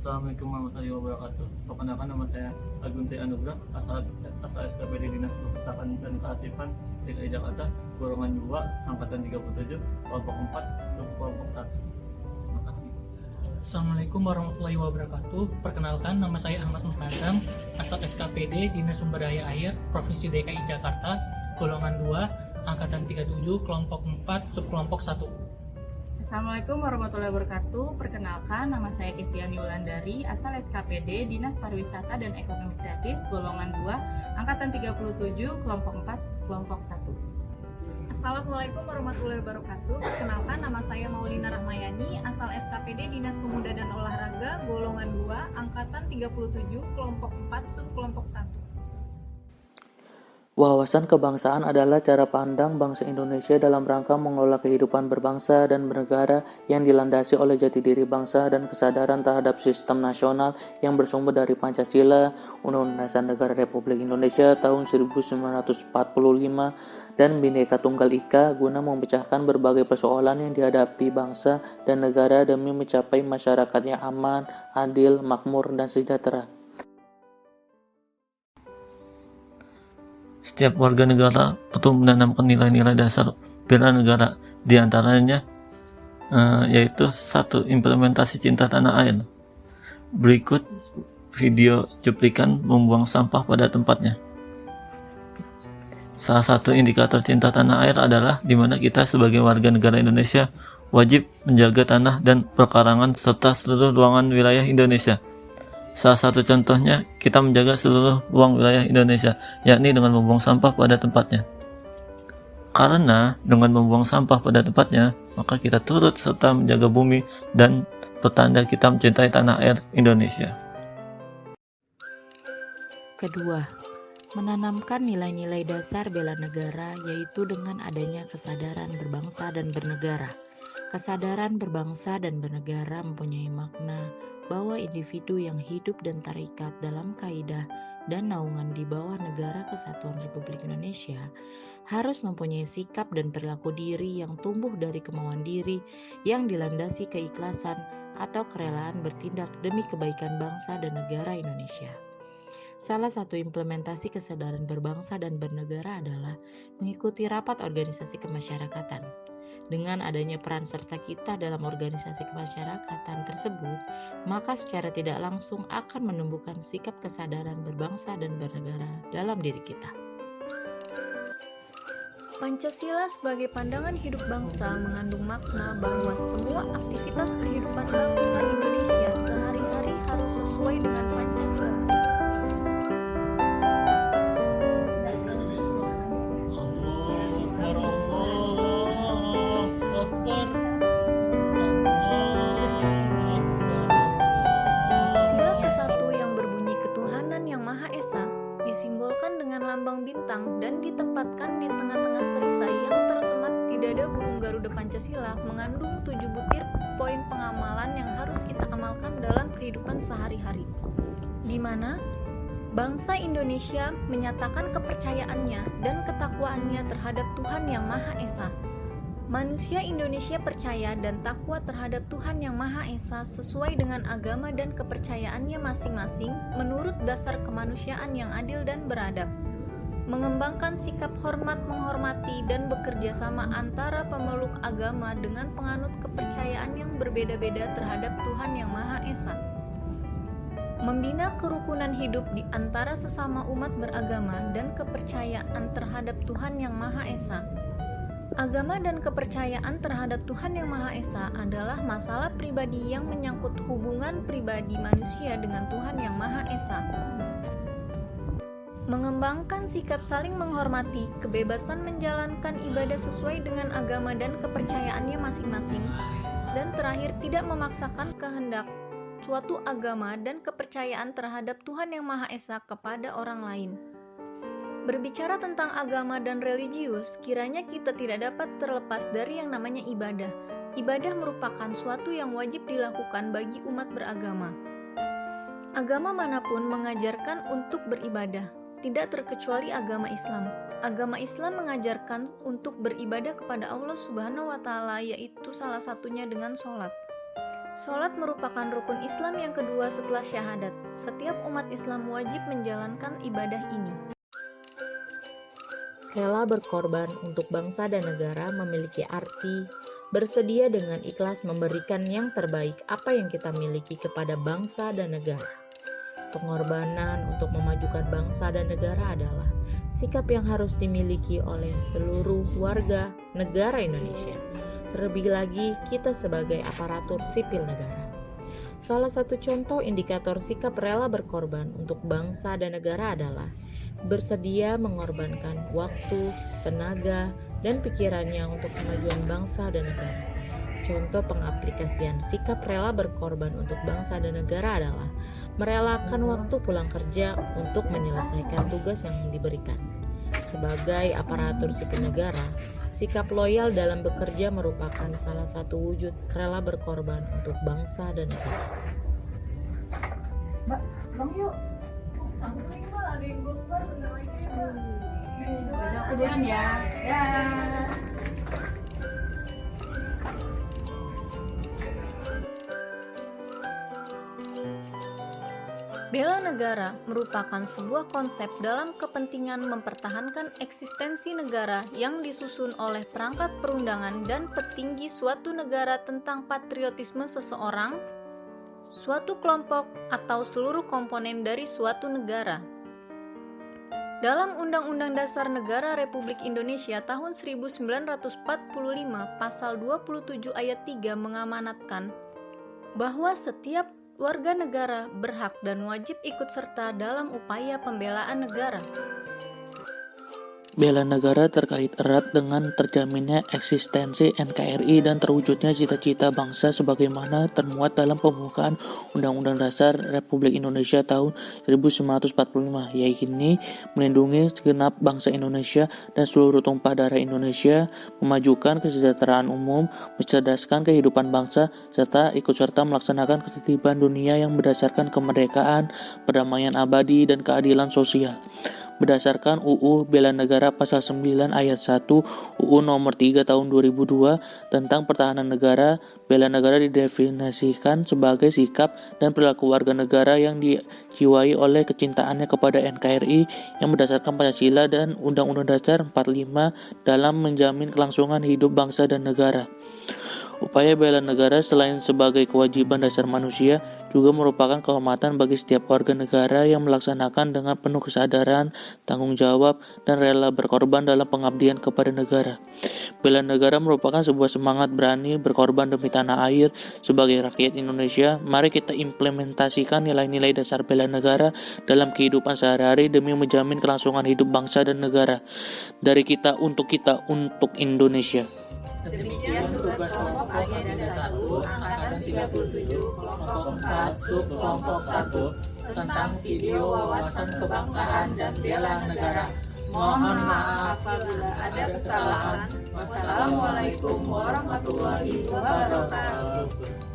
Assalamualaikum warahmatullahi wabarakatuh. Perkenalkan, nama saya Agun T. Anugrah, asal SKPD Dinas Perpustakaan dan Kearsipan DKI Jakarta, golongan 2, angkatan 37, kelompok 4, subkelompok 1. Terima kasih. Assalamualaikum warahmatullahi wabarakatuh. Perkenalkan, nama saya Ahmad Muhadam, asal SKPD Dinas Sumber Daya Air, Provinsi DKI Jakarta, golongan 2, angkatan 37, kelompok 4, subkelompok 1. Assalamualaikum warahmatullahi wabarakatuh. Perkenalkan, nama saya Kesiani Wulandari, asal SKPD Dinas Pariwisata dan Ekonomi Kreatif, golongan 2, angkatan 37, kelompok 4, kelompok 1. Assalamualaikum warahmatullahi wabarakatuh. Perkenalkan, nama saya Maulina Rahmayani, asal SKPD Dinas Pemuda dan Olahraga, golongan 2, angkatan 37, kelompok 4, subkelompok 1. Wawasan kebangsaan adalah cara pandang bangsa Indonesia dalam rangka mengelola kehidupan berbangsa dan bernegara yang dilandasi oleh jati diri bangsa dan kesadaran terhadap sistem nasional yang bersumber dari Pancasila, Undang-Undang Dasar Negara Republik Indonesia tahun 1945, dan Bhinneka Tunggal Ika guna memecahkan berbagai persoalan yang dihadapi bangsa dan negara demi mencapai masyarakat yang aman, adil, makmur, dan sejahtera. Setiap warga negara perlu menanamkan nilai-nilai dasar bela negara, di antaranya yaitu 1. Implementasi cinta tanah air. Berikut video cuplikan membuang sampah pada tempatnya. Salah satu indikator cinta tanah air adalah di mana kita sebagai warga negara Indonesia wajib menjaga tanah dan perkarangan serta seluruh ruangan wilayah Indonesia. Salah satu contohnya, kita menjaga seluruh ruang wilayah Indonesia, yakni dengan membuang sampah pada tempatnya. Karena dengan membuang sampah pada tempatnya, maka kita turut serta menjaga bumi dan pertanda kita mencintai tanah air Indonesia. Kedua, menanamkan nilai-nilai dasar bela negara, yaitu dengan adanya kesadaran berbangsa dan bernegara. Kesadaran berbangsa dan bernegara mempunyai makna bahwa individu yang hidup dan terikat dalam kaidah dan naungan di bawah Negara Kesatuan Republik Indonesia harus mempunyai sikap dan perilaku diri yang tumbuh dari kemauan diri yang dilandasi keikhlasan atau kerelaan bertindak demi kebaikan bangsa dan negara Indonesia. Salah satu implementasi kesadaran berbangsa dan bernegara adalah mengikuti rapat organisasi kemasyarakatan. Dengan adanya peran serta kita dalam organisasi kemasyarakatan tersebut, maka secara tidak langsung akan menumbuhkan sikap kesadaran berbangsa dan bernegara dalam diri kita. Pancasila sebagai pandangan hidup bangsa mengandung makna bahwa semua aktivitas kehidupan bangsa Indonesia sehari-hari harus sesuai dengan Pancasila. Sila ke-1 yang berbunyi ketuhanan yang Maha Esa disimbolkan dengan lambang bintang dan ditempatkan di tengah-tengah perisai yang tersemat di dada burung Garuda Pancasila mengandung 7 butir poin pengamalan yang harus kita amalkan dalam kehidupan sehari-hari, di mana bangsa Indonesia menyatakan kepercayaannya dan ketakwaannya terhadap Tuhan Yang Maha Esa. Manusia Indonesia percaya dan takwa terhadap Tuhan Yang Maha Esa sesuai dengan agama dan kepercayaannya masing-masing menurut dasar kemanusiaan yang adil dan beradab. Mengembangkan sikap hormat menghormati dan bekerja sama antara pemeluk agama dengan penganut kepercayaan yang berbeda-beda terhadap Tuhan Yang Maha Esa. Membina kerukunan hidup di antara sesama umat beragama dan kepercayaan terhadap Tuhan Yang Maha Esa. Agama dan kepercayaan terhadap Tuhan Yang Maha Esa adalah masalah pribadi yang menyangkut hubungan pribadi manusia dengan Tuhan Yang Maha Esa. Mengembangkan sikap saling menghormati, kebebasan menjalankan ibadah sesuai dengan agama dan kepercayaannya masing-masing, dan terakhir tidak memaksakan kehendak suatu agama dan kepercayaan terhadap Tuhan Yang Maha Esa kepada orang lain. Berbicara tentang agama dan religius, kiranya kita tidak dapat terlepas dari yang namanya ibadah. Ibadah merupakan suatu yang wajib dilakukan bagi umat beragama. Agama manapun mengajarkan untuk beribadah, tidak terkecuali agama Islam. Agama Islam mengajarkan untuk beribadah kepada Allah Subhanahu wa Ta'ala, yaitu salah satunya dengan sholat. Sholat merupakan rukun Islam yang kedua setelah syahadat. Setiap umat Islam wajib menjalankan ibadah ini. Rela berkorban untuk bangsa dan negara memiliki arti bersedia dengan ikhlas memberikan yang terbaik apa yang kita miliki kepada bangsa dan negara. Pengorbanan untuk memajukan bangsa dan negara adalah sikap yang harus dimiliki oleh seluruh warga negara Indonesia. Terlebih lagi kita sebagai aparatur sipil negara. Salah satu contoh indikator sikap rela berkorban untuk bangsa dan negara adalah bersedia mengorbankan waktu, tenaga, dan pikirannya untuk kemajuan bangsa dan negara. Contoh pengaplikasian sikap rela berkorban untuk bangsa dan negara adalah merelakan waktu pulang kerja untuk menyelesaikan tugas yang diberikan. Sebagai aparatur sipil negara, sikap loyal dalam bekerja merupakan salah satu wujud rela berkorban untuk bangsa dan negara. Mbak, bang yuk. Ada yang belum banyak kebutuhan ya. Ya. Bela negara merupakan sebuah konsep dalam kepentingan mempertahankan eksistensi negara yang disusun oleh perangkat perundangan dan petinggi suatu negara tentang patriotisme seseorang, suatu kelompok, atau seluruh komponen dari suatu negara. Dalam Undang-Undang Dasar Negara Republik Indonesia tahun 1945 pasal 27 ayat 3 mengamanatkan bahwa setiap warga negara berhak dan wajib ikut serta dalam upaya pembelaan negara. Bela negara terkait erat dengan terjaminnya eksistensi NKRI dan terwujudnya cita-cita bangsa sebagaimana termuat dalam pembukaan Undang-Undang Dasar Republik Indonesia tahun 1945, yaitu melindungi segenap bangsa Indonesia dan seluruh tumpah darah Indonesia, memajukan kesejahteraan umum, mencerdaskan kehidupan bangsa, serta ikut serta melaksanakan ketertiban dunia yang berdasarkan kemerdekaan, perdamaian abadi, dan keadilan sosial. Berdasarkan UU Bela Negara Pasal 9 Ayat 1 UU Nomor 3 Tahun 2002 tentang Pertahanan Negara, bela negara didefinisikan sebagai sikap dan perilaku warga negara yang dijiwai oleh kecintaannya kepada NKRI yang berdasarkan Pancasila dan Undang-Undang Dasar 45 dalam menjamin kelangsungan hidup bangsa dan negara. Upaya bela negara selain sebagai kewajiban dasar manusia, juga merupakan kehormatan bagi setiap warga negara yang melaksanakan dengan penuh kesadaran, tanggung jawab, dan rela berkorban dalam pengabdian kepada negara. Bela negara merupakan sebuah semangat berani berkorban demi tanah air. Sebagai rakyat Indonesia, mari kita implementasikan nilai-nilai dasar bela negara dalam kehidupan sehari-hari demi menjamin kelangsungan hidup bangsa dan negara. Dari kita, untuk Indonesia. Demikian tugas kelompok Agenda 1 Angkatan 37 Kelompok 4 Subkelompok 1 tentang video wawasan kebangsaan dan bela negara. Mohon maaf apabila ada kesalahan. Wassalamualaikum warahmatullahi wabarakatuh.